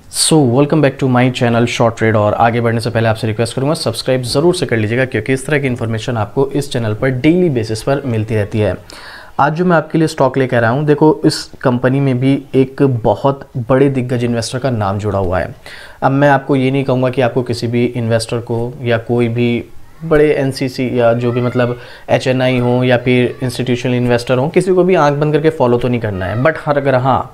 Welcome back to my channel short trade. और आगे बढ़ने से पहले आपसे रिक्वेस्ट करूंगा सब्सक्राइब ज़रूर से कर लीजिएगा, क्योंकि इस तरह की इन्फॉर्मेशन आपको इस चैनल पर डेली बेसिस पर मिलती रहती है। आज जो मैं आपके लिए स्टॉक लेकर आया हूँ, देखो इस कंपनी में भी एक बहुत बड़े दिग्गज इन्वेस्टर का नाम जुड़ा हुआ है। अब मैं आपको ये नहीं कहूँगा कि आपको किसी भी इन्वेस्टर को या कोई भी बड़े एनसीसी या जो भी मतलब एचएनआई हो या फिर इंस्टीट्यूशनल इन्वेस्टर हो, किसी को भी आंख बंद करके फॉलो तो नहीं करना है। बट हर अगर हाँ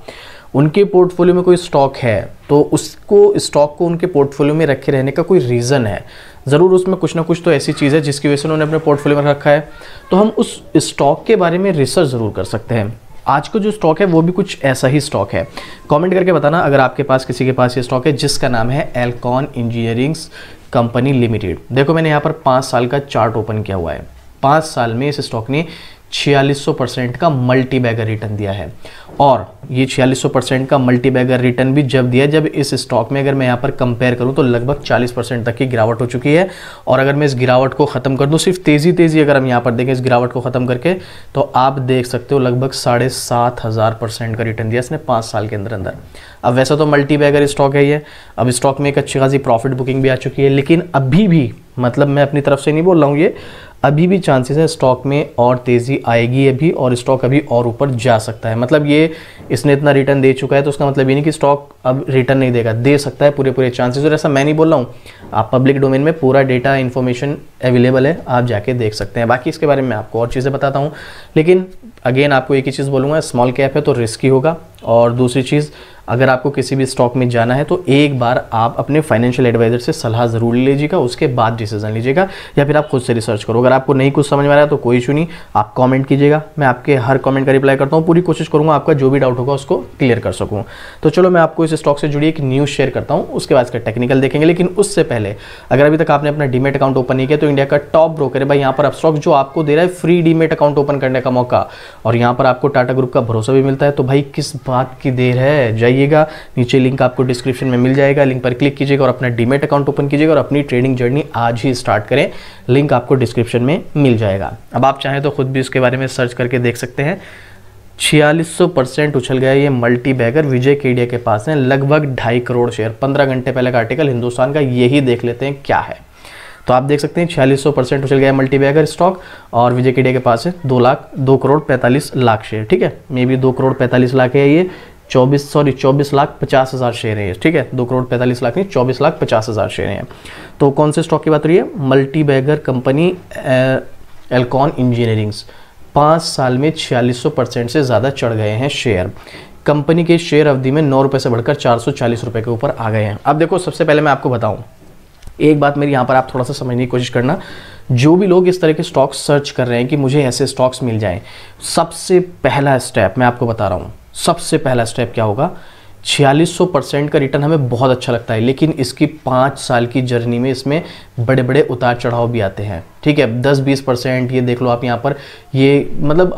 उनके पोर्टफोलियो में कोई स्टॉक है तो उसको स्टॉक को उनके पोर्टफोलियो में रखे रहने का कोई रीज़न है, ज़रूर उसमें कुछ ना कुछ तो ऐसी चीज़ है जिसकी वजह से उन्होंने अपने पोर्टफोलियो में रखा है। तो हम उस स्टॉक के बारे में रिसर्च ज़रूर कर सकते हैं। आज का जो स्टॉक है वो भी कुछ ऐसा ही स्टॉक है। कमेंट करके बताना अगर आपके पास किसी के पास ये स्टॉक है, जिसका नाम है एल्कॉन इंजीनियरिंग्स कंपनी लिमिटेड। देखो मैंने यहाँ पर 5 साल का चार्ट ओपन किया हुआ है। 5 साल में इस स्टॉक ने 4600% का मल्टी बैगर रिटर्न दिया है। और ये 4600% का मल्टी बैगर रिटर्न भी जब दिया जब इस स्टॉक में अगर मैं यहाँ पर कंपेयर करूँ तो लगभग 40% तक की गिरावट हो चुकी है। और अगर मैं इस गिरावट को ख़त्म कर दूँ, सिर्फ तेज़ी अगर हम यहाँ पर देखें इस गिरावट को ख़त्म करके, तो आप देख सकते हो लगभग 7500% का रिटर्न दिया इसने 5 साल के अंदर। अब वैसा तो मल्टी बैगर स्टॉक है ये, अब स्टॉक में एक अच्छी खासी प्रॉफिट बुकिंग भी आ चुकी है, लेकिन अभी भी मतलब मैं अपनी तरफ से नहीं बोल रहा हूँ, ये अभी भी चांसेस है स्टॉक में और तेज़ी आएगी अभी, और स्टॉक अभी और ऊपर जा सकता है। मतलब ये इसने इतना रिटर्न दे चुका है तो उसका मतलब ये नहीं कि स्टॉक अब रिटर्न नहीं देगा, दे सकता है पूरे चांसेस। और ऐसा मैं नहीं बोल रहा हूँ, आप पब्लिक डोमेन में पूरा डेटा इन्फॉर्मेशन अवेलेबल है, आप जाके देख सकते हैं। बाकी इसके बारे में आपको और चीज़ें बताता हूँ, लेकिन अगेन आपको एक ही चीज़ बोलूँगा, स्मॉल कैप है तो रिस्की होगा। और दूसरी चीज़, अगर आपको किसी भी स्टॉक में जाना है तो एक बार आप अपने फाइनेंशियल एडवाइजर से सलाह ज़रूर ले लीजिएगा, उसके बाद डिसीजन लीजिएगा, या फिर आप खुद से रिसर्च करो। अगर आपको नहीं कुछ समझ में आ रहा है तो कोई इशू नहीं, आप कमेंट कीजिएगा, मैं आपके हर कमेंट का रिप्लाई करता हूँ। पूरी कोशिश करूँगा आपका जो भी डाउट होगा उसको क्लियर कर सकूँ। तो चलो मैं आपको इस स्टॉक से जुड़ी एक न्यूज़ शेयर करता हूँ, उसके बाद इसका टेक्निकल देखेंगे। लेकिन उससे पहले अगर अभी तक आपने अपना डीमेट अकाउंट ओपन नहीं किया तो इंडिया का टॉप ब्रोकर है भाई यहाँ पर अपस्टॉक, जो आपको दे रहा है फ्री डीमेट अकाउंट ओपन करने का मौका, और यहाँ पर आपको टाटा ग्रुप का भरोसा भी मिलता है। तो भाई किस बात की देर है, जाइएगा, नीचे लिंक आपको डिस्क्रिप्शन में मिल जाएगा, लिंक पर क्लिक कीजिएगा और अपना डीमेट अकाउंट ओपन कीजिएगा और अपनी ट्रेडिंग जर्नी आज ही स्टार्ट करें। लिंक आपको डिस्क्रिप्शन में मिल जाएगा। अब आप चाहें तो खुद भी उसके बारे में सर्च करके देख सकते हैं। 4600% उछल गया ये मल्टी बैगर, विजय केडिया के पास है लगभग 2.5 करोड़ शेयर। 15 घंटे पहले का आर्टिकल हिंदुस्तान का, यही देख लेते हैं क्या है। तो आप देख सकते हैं 4600% उछल गया मल्टी बैगर स्टॉक, और विजय केडिया के पास है 2 करोड़ 45 लाख शेयर। ठीक है, मे बी 2 करोड़ 45 लाख है ये, 24 लाख 50 हज़ार शेयर है। ठीक है, 2 करोड़ 45 लाख नहीं, 24 लाख 50 हज़ार शेयर हैं। तो कौन से स्टॉक की बात हो रही है? Multi bagger company Elcon engineerings. 5 साल में 4600% से ज़्यादा चढ़ गए हैं शेयर। कंपनी के शेयर अवधि में 9 रुपये से बढ़कर 440 रुपये के ऊपर आ गए हैं। अब देखो सबसे पहले मैं आपको बताऊं, एक बात मेरी यहाँ पर आप थोड़ा सा समझने की कोशिश करना। जो भी लोग इस तरह के स्टॉक्स सर्च कर रहे हैं कि मुझे ऐसे स्टॉक्स मिल जाएं, सबसे पहला स्टेप मैं आपको बता रहा हूँ। सबसे पहला स्टेप क्या होगा? 4600% का रिटर्न हमें बहुत अच्छा लगता है, लेकिन इसकी 5 साल की जर्नी में इसमें बड़े बड़े उतार चढ़ाव भी आते हैं। ठीक है, 10-20% ये देख लो आप यहाँ पर, ये मतलब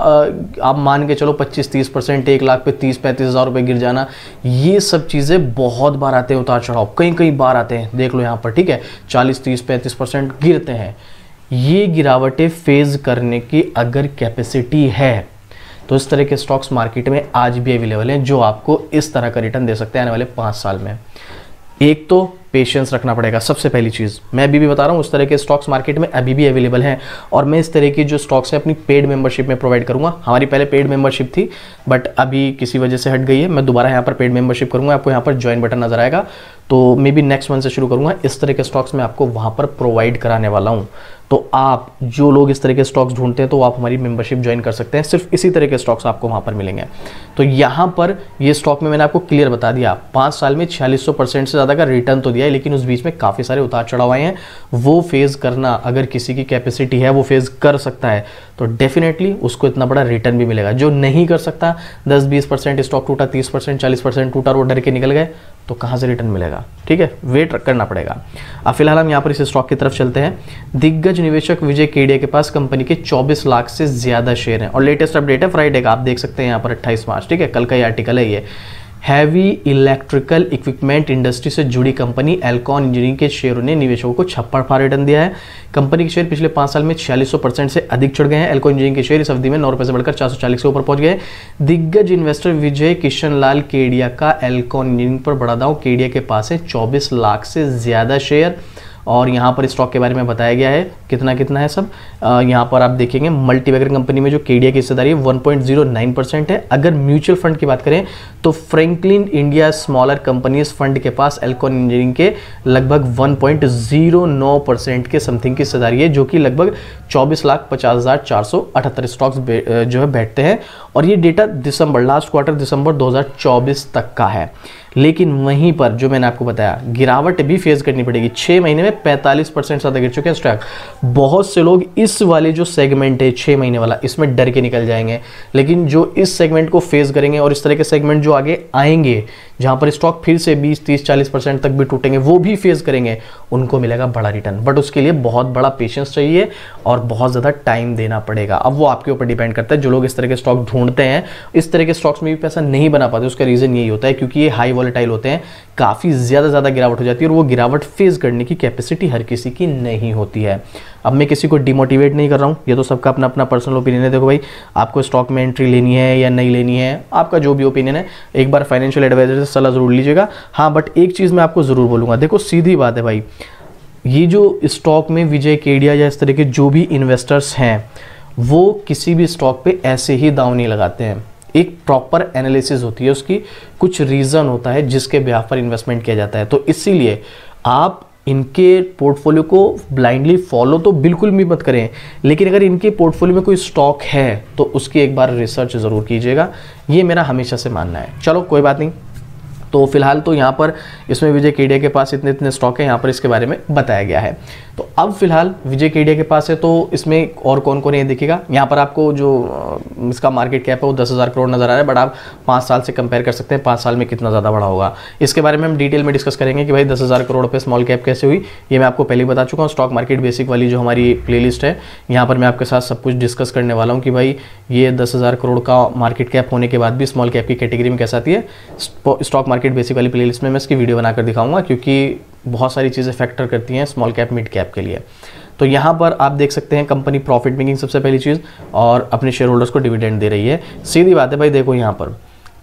आप मान के चलो 25-30%, 1 लाख पे 30-35 हज़ार रुपये गिर जाना, ये सब चीज़ें बहुत बार आते हैं उतार चढ़ाव, कई बार आते हैं। देख लो यहाँ पर, ठीक है, 40-30-35% गिरते हैं। ये गिरावटें फेज करने की अगर कैपेसिटी है तो इस तरह के स्टॉक्स मार्केट में आज भी अवेलेबल हैं, जो आपको इस तरह का रिटर्न दे सकते हैं आने वाले 5 साल में। एक तो पेशेंस रखना पड़ेगा, सबसे पहली चीज़ मैं अभी भी बता रहा हूँ। उस तरह के स्टॉक्स मार्केट में अभी भी अवेलेबल हैं, और मैं इस तरह की जो स्टॉक्स है अपनी पेड मेंबरशिप में प्रोवाइड करूँगा। हमारी पहले पेड मेंबरशिप थी बट अभी किसी वजह से हट गई है। मैं दोबारा यहाँ पर पेड मेंबरशिप करूँगा, आपको यहाँ पर ज्वाइन बटन नजर आएगा, तो मे बी नेक्स्ट मंथ से शुरू करूँगा। इस तरह के स्टॉक्स मैं आपको वहाँ पर प्रोवाइड कराने वाला हूँ। तो आप जो लोग इस तरह के स्टॉक्स ढूंढते हैं तो आप हमारी मेंबरशिप ज्वाइन कर सकते हैं, सिर्फ इसी तरह के स्टॉक्स आपको वहाँ पर मिलेंगे। तो यहाँ पर ये स्टॉक में मैंने आपको क्लियर बता दिया, 5 साल में 4600% से ज़्यादा का रिटर्न तो दिया है, लेकिन उस बीच में काफ़ी सारे उतार चढ़ाव आए हैं। वो फेज़ करना, अगर किसी की कैपेसिटी है वो फेज़ कर सकता है तो डेफिनेटली उसको इतना बड़ा रिटर्न भी मिलेगा। जो नहीं कर सकता, 10-20% स्टॉक टूटा, 30% 40% टूटा, वो डर के निकल गए, तो कहाँ से रिटर्न मिलेगा? ठीक है, वेट करना पड़ेगा। अब फिलहाल हम यहाँ पर इस स्टॉक की तरफ चलते हैं। दिग्गज निवेशक विजय केडिया के पास कंपनी के 24 लाख से ज़्यादा शेयर हैं, और लेटेस्ट अपडेट है फ्राइडे का, आप देख सकते हैं यहाँ पर 28 मार्च। ठीक है, कल का ये आर्टिकल है ये। हैवी इलेक्ट्रिकल इक्विपमेंट इंडस्ट्री से जुड़ी कंपनी एल्कॉन इंजीनियरिंग के शेयरों ने निवेशकों को छप्पड़ फाड़ रिटर्न दिया है। कंपनी के शेयर पिछले 5 साल में 4600% से अधिक चढ़ गए हैं। एल्कॉन इंजीनियरिंग के शेयर इस अवधि में 9 रुपये से बढ़कर 440 के ऊपर पहुंच गए। दिग्गज इन्वेस्टर विजय किशन लाल केडिया का एल्कॉन इंजीनियरिंग पर बड़ा दांव। केडिया के पास है 24 लाख से ज्यादा शेयर और यहाँ पर स्टॉक के बारे में बताया गया है कितना कितना है सब। यहाँ पर आप देखेंगे मल्टीबैगर कंपनी में जो केडिया की हिस्सेदारी है 1.09% है। अगर म्यूचुअल फंड की बात करें तो Franklin India smaller companies fund के पास एल्कॉन इंजीनियरिंग के लगभग 1.09% के समथिंग की हिस्सेदारी है, जो कि लगभग 24,50,478 स्टॉक्स जो है बैठते हैं। और ये डेटा दिसंबर लास्ट क्वार्टर दिसंबर 2024 तक का है। लेकिन वहीं पर जो मैंने आपको बताया गिरावट भी फेस करनी पड़ेगी। 6 महीने में 45% ज्यादा गिर चुके हैं स्टॉक। बहुत से लोग इस वाले जो सेगमेंट है 6 महीने वाला इसमें डर के निकल जाएंगे, लेकिन जो इस सेगमेंट को फेस करेंगे और इस तरह के सेगमेंट जो आगे आएंगे जहां पर स्टॉक फिर से 20, 30, 40% तक भी टूटेंगे वो भी फेस करेंगे, उनको मिलेगा बड़ा रिटर्न। बट उसके लिए बहुत बड़ा पेशेंस चाहिए और बहुत ज़्यादा टाइम देना पड़ेगा। अब वो आपके ऊपर डिपेंड करता है। जो लोग इस तरह के स्टॉक ढूंढते हैं इस तरह के स्टॉक्स में भी पैसा नहीं बना पाते, उसका रीज़न यही होता है क्योंकि ये हाई वॉलेटाइल होते हैं, काफ़ी ज़्यादा गिरावट हो जाती है और वो गिरावट फेस करने की कैपेसिटी हर किसी की नहीं होती है। अब मैं किसी को डिमोटिवेट नहीं कर रहा हूँ, ये तो सबका अपना अपना पर्सनल ओपिनियन है। देखो भाई, आपको स्टॉक में एंट्री लेनी है या नहीं लेनी है, आपका जो भी ओपिनियन है, एक बार फाइनेंशियल एडवाइजर से सलाह जरूर लीजिएगा। हाँ, बट एक चीज़ मैं आपको ज़रूर बोलूँगा, देखो सीधी बात है भाई, ये जो स्टॉक में विजय केडिया या इस तरह के जो भी इन्वेस्टर्स हैं वो किसी भी स्टॉक पे ऐसे ही दांव नहीं लगाते हैं। एक प्रॉपर एनालिसिस होती है उसकी, कुछ रीज़न होता है जिसके ब्याह पर इन्वेस्टमेंट किया जाता है। तो इसीलिए आप इनके पोर्टफोलियो को ब्लाइंडली फॉलो तो बिल्कुल भी मत करें, लेकिन अगर इनके पोर्टफोलियो में कोई स्टॉक है तो उसकी एक बार रिसर्च ज़रूर कीजिएगा। ये मेरा हमेशा से मानना है। चलो कोई बात नहीं, तो फिलहाल तो यहाँ पर इसमें विजय केडिया के पास इतने इतने स्टॉक है, यहाँ पर इसके बारे में बताया गया है। तो अब फिलहाल विजय केडिया के पास है, तो इसमें और कौन कौन है देखिएगा। यहाँ पर आपको जो इसका मार्केट कैप है वो 10,000 करोड़ नजर आ रहा है, बट आप 5 साल से कंपेयर कर सकते हैं 5 साल में कितना ज़्यादा बड़ा होगा। इसके बारे में हम डिटेल में डिस्कस करेंगे कि भाई 10,000 करोड़ पे स्मॉल कैप कैसे हुई, ये मैं आपको पहले ही बता चुका हूँ। स्टॉक मार्केट बेसिक वाली जो हमारी प्लेलिस्ट है, यहाँ पर मैं आपके साथ सब कुछ डिस्कस करने वाला हूँ कि भाई ये 10,000 करोड़ का मार्केट कैप होने के बाद भी स्मॉल कैप की कैटेगरी में कैसे आती है। स्टॉक मार्केट बेसिक वाली प्लेलिस्ट में मैं इसकी वीडियो बनाकर दिखाऊंगा, क्योंकि बहुत सारी चीज़ें फैक्टर करती हैं स्मॉल कैप मिड कैप के लिए। तो यहाँ पर आप देख सकते हैं कंपनी प्रॉफिट मेकिंग सबसे पहली चीज़, और अपने शेयर होल्डर्स को डिविडेंड दे रही है। सीधी बात है भाई, देखो यहाँ पर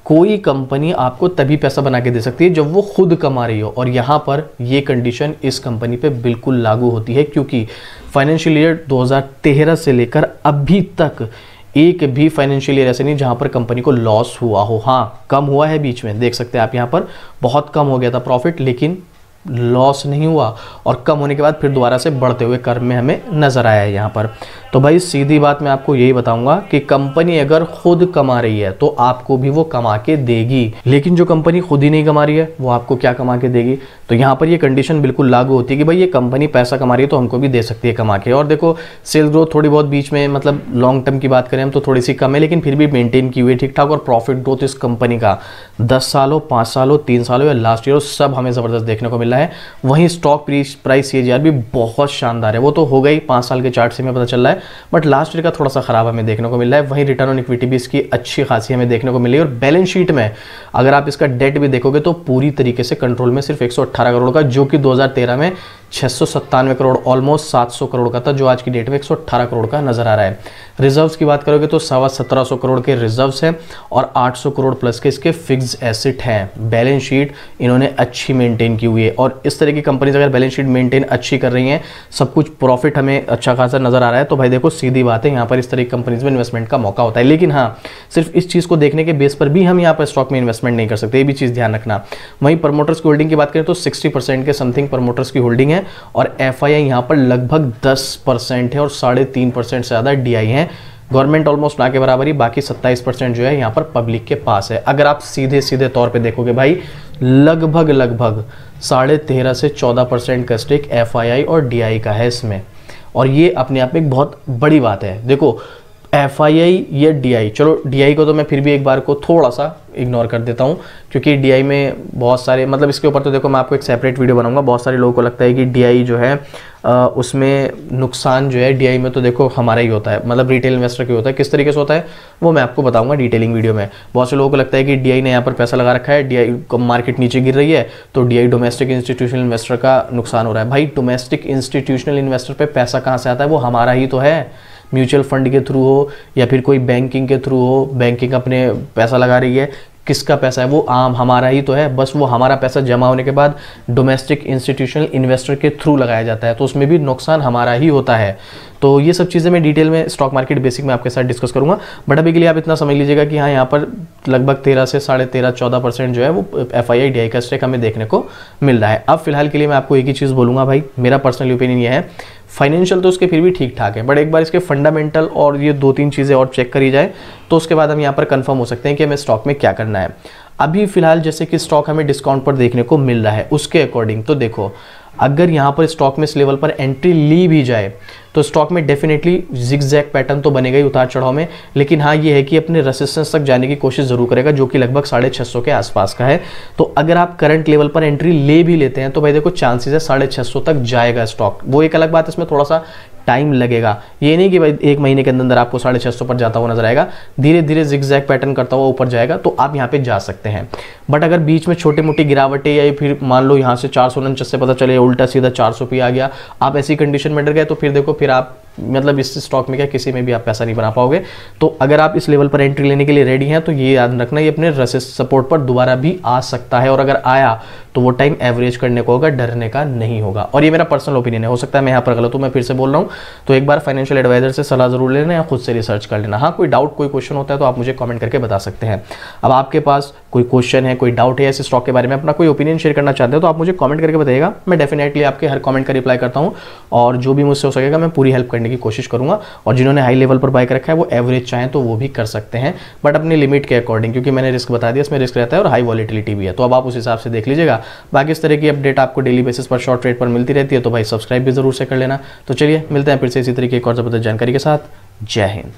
कोई कंपनी आपको तभी पैसा बना के दे सकती है जब वो खुद कमा रही हो, और यहाँ पर ये कंडीशन इस कंपनी पे बिल्कुल लागू होती है, क्योंकि फाइनेंशियल ईयर 2013 से लेकर अभी तक एक भी फाइनेंशियल ईयर ऐसे नहीं जहां पर कंपनी को लॉस हुआ हो। हाँ, कम हुआ है बीच में, देख सकते हैं आप यहाँ पर बहुत कम हो गया था प्रॉफिट, लेकिन लॉस नहीं हुआ, और कम होने के बाद फिर दोबारा से बढ़ते हुए कर्व में हमें नजर आया है यहाँ पर। तो भाई सीधी बात मैं आपको यही बताऊंगा कि कंपनी अगर खुद कमा रही है तो आपको भी वो कमा के देगी, लेकिन जो कंपनी खुद ही नहीं कमा रही है वो आपको क्या कमा के देगी। तो यहाँ पर ये कंडीशन बिल्कुल लागू होती है कि भाई ये कंपनी पैसा कमा रही है तो हमको भी दे सकती है कमा के। और देखो सेल्स ग्रोथ थोड़ी बहुत बीच में, मतलब लॉन्ग टर्म की बात करें हम तो थोड़ी सी कम है, लेकिन फिर भी मेंटेन की हुई ठीक ठाक। और प्रॉफिट ग्रोथ इस कंपनी का 10 साल हो, 5 साल हो, 3 साल हो या लास्ट ईयर हो, सब हमें ज़बरदस्त देखने को मिला है। वहीं स्टॉक प्राइस CAGR भी बहुत शानदार है, वो तो हो गई 5 साल के चार्ट से हमें पता चल रहा है, बट लास्ट ईयर का थोड़ा सा खराब हमें देखने को मिल रहा है। वहीं रिटर्न ऑन इक्विटी भी इसकी अच्छी खासी हमें देखने को मिली है। और बैलेंस शीट में अगर आप इसका डेट भी देखोगे तो पूरी तरीके से कंट्रोल में सिर्फ 118 करोड़ का, जो कि 2013 में 697 करोड़ ऑलमोस्ट 700 करोड़ का था, जो आज की डेट में 118 करोड़ का नजर आ रहा है। रिजर्व्स की बात करोगे तो 1750 करोड़ के रिजर्व्स हैं और 800 करोड़ प्लस के इसके फिक्स एसेट हैं। बैलेंस शीट इन्होंने अच्छी मेंटेन की हुई है, और इस तरह की कंपनीज अगर बैलेंस शीट मेंटेन अच्छी कर रही हैं, सब कुछ प्रॉफिट हमें अच्छा खासा नजर आ रहा है, तो भाई देखो सीधी बात है यहाँ पर इस तरह की कंपनीज में इन्वेस्टमेंट का मौका होता है। लेकिन हाँ, सिर्फ इस चीज़ को देखने के बेस पर भी हम यहाँ पर स्टॉक में इन्वेस्टमेंट नहीं कर सकते, ये भी चीज़ ध्यान रखना। वहीं प्रमोटर्स की होल्डिंग की बात करें तो 60% के समथिंग प्रमोटर्स की होल्डिंग है, और FII यहाँ पर लगभग 10% है, और 3.5% से ज़्यादा DI है। गवर्नमेंट ऑलमोस्ट ना के बराबर ही, बाकी 27% जो है यहाँ पर पब्लिक के पास है। अगर आप सीधे तौर पे देखोगे भाई, लगभग 13.5 से 14% का स्टेक FII और DI का है इसमें, और ये अपने आप में एक बहुत बड़ी बात है। देखो FII या DI, चलो DI को तो मैं फिर भी एक बार को थोड़ा सा इग्नोर कर देता हूँ, क्योंकि DI में बहुत सारे मतलब इसके ऊपर तो देखो मैं आपको एक सेपरेट वीडियो बनाऊंगा। बहुत सारे लोगों को लगता है कि DI जो है उसमें नुकसान जो है DI में तो देखो हमारा ही होता है, मतलब रिटेल इन्वेस्टर की होता है। किस तरीके से होता है वो मैं आपको बताऊंगा डिटेलिंग वीडियो में। बहुत से लोगों को लगता है कि DI ने यहाँ पर पैसा लगा रखा है, DI को मार्केट नीचे गिर रही है तो DI डोमेस्टिक इंस्टीट्यूशनल इन्वेस्टर का नुकसान हो रहा है। भाई डोमेस्टिक इंस्टीट्यूशनल इन्वेस्टर पे पैसा कहाँ से आता है, वो हमारा ही तो है। म्यूचुअल फंड के थ्रू हो या फिर कोई बैंकिंग के थ्रू हो, बैंकिंग अपने पैसा लगा रही है, किसका पैसा है वो आम हमारा ही तो है। बस वो हमारा पैसा जमा होने के बाद डोमेस्टिक इंस्टीट्यूशनल इन्वेस्टर के थ्रू लगाया जाता है, तो उसमें भी नुकसान हमारा ही होता है। तो ये सब चीज़ें मैं डिटेल में स्टॉक मार्केट बेसिक में आपके साथ डिस्कस करूंगा, बट अभी के लिए आप इतना समझ लीजिएगा कि हाँ यहाँ पर लगभग 13 से 13.5-14% जो है वो FII DI का स्टेक हमें देखने को मिल रहा है। अब फिलहाल के लिए मैं आपको एक ही चीज़ बोलूँगा भाई, मेरा पर्सनल ओपिनियन ये है, फाइनेंशियल तो उसके फिर भी ठीक ठाक है, बट एक बार इसके फंडामेंटल और ये 2-3 चीज़ें और चेक करी जाए तो उसके बाद हम यहाँ पर कंफर्म हो सकते हैं कि हमें स्टॉक में क्या करना है। अभी फिलहाल जैसे कि स्टॉक हमें डिस्काउंट पर देखने को मिल रहा है, उसके अकॉर्डिंग तो देखो अगर यहाँ पर स्टॉक में इस लेवल पर एंट्री ली भी जाए तो स्टॉक में डेफिनेटली जिगजैग पैटर्न तो बनेगा ही उतार चढ़ाव में, लेकिन हाँ ये है कि अपने रेजिस्टेंस तक जाने की कोशिश जरूर करेगा जो कि लगभग 650 के आसपास का है। तो अगर आप करंट लेवल पर एंट्री ले भी लेते हैं तो भाई देखो चांसेस है 650 तक जाएगा स्टॉक। वो एक अलग बात है, इसमें थोड़ा सा टाइम लगेगा, ये नहीं कि भाई 1 महीने के अंदर आपको 650 पर जाता हुआ नजर आएगा, धीरे धीरे जिगजैग पैटर्न करता हुआ ऊपर जाएगा तो आप यहाँ पे जा सकते हैं। बट अगर बीच में छोटे मोटी गिरावटें या फिर मान लो यहाँ से 449 से पता चले उल्टा सीधा 400 पे आ गया, आप ऐसी कंडीशन में डर गए तो फिर देखो फिर आप मतलब इस स्टॉक में क्या किसी में भी आप पैसा नहीं बना पाओगे। तो अगर आप इस लेवल पर एंट्री लेने के लिए रेडी हैं तो ये याद रखना, ये अपने रेजिस्टेंस सपोर्ट पर दोबारा भी आ सकता है, और अगर आया तो वो टाइम एवरेज करने को होगा, डरने का नहीं होगा। और ये मेरा पर्सनल ओपिनियन है, हो सकता है मैं यहाँ पर गलत हूँ, मैं फिर से बोल रहा हूँ। तो एक बार फाइनेंशियल एडवाइजर से सलाह जरूर लेना या खुद से रिसर्च कर लेना। हाँ कोई डाउट कोई क्वेश्चन होता है तो आप मुझे कमेंट करके बता सकते हैं। अब आपके पास कोई क्वेश्चन है, कोई डाउट है ऐसे स्टॉक के बारे में, अपना कोई ओपिनियन शेयर करना चाहते हो तो आप मुझे कमेंट करके बताइएगा। मैं डेफिनेटली आपके हर कमेंट का रिप्लाई करता हूँ और जो भी मुझसे हो सकेगा मैं पूरी हेल्प करने की कोशिश करूँगा। और जिन्होंने हाई लेवल पर बाय कर रखा है वो एवरेज चाहें तो वो भी कर सकते हैं, बट अपनी लिमिट के अकॉर्डिंग, क्योंकि मैंने रिस्क बता दिया, इसमें रिस्क रहता है और हाई वॉलेटिलिटी भी है, तो अब आप उस हिसाब से देख लीजिएगा। बाकी इस तरह की अपडेट आपको डेली बेसिस पर शॉर्ट ट्रेड पर मिलती रहती है, तो भाई सब्सक्राइब भी जरूर से कर लेना। तो चलिए मिलते हैं फिर से इसी तरीके एक और जबरदस्त जानकारी के साथ। जय हिंद।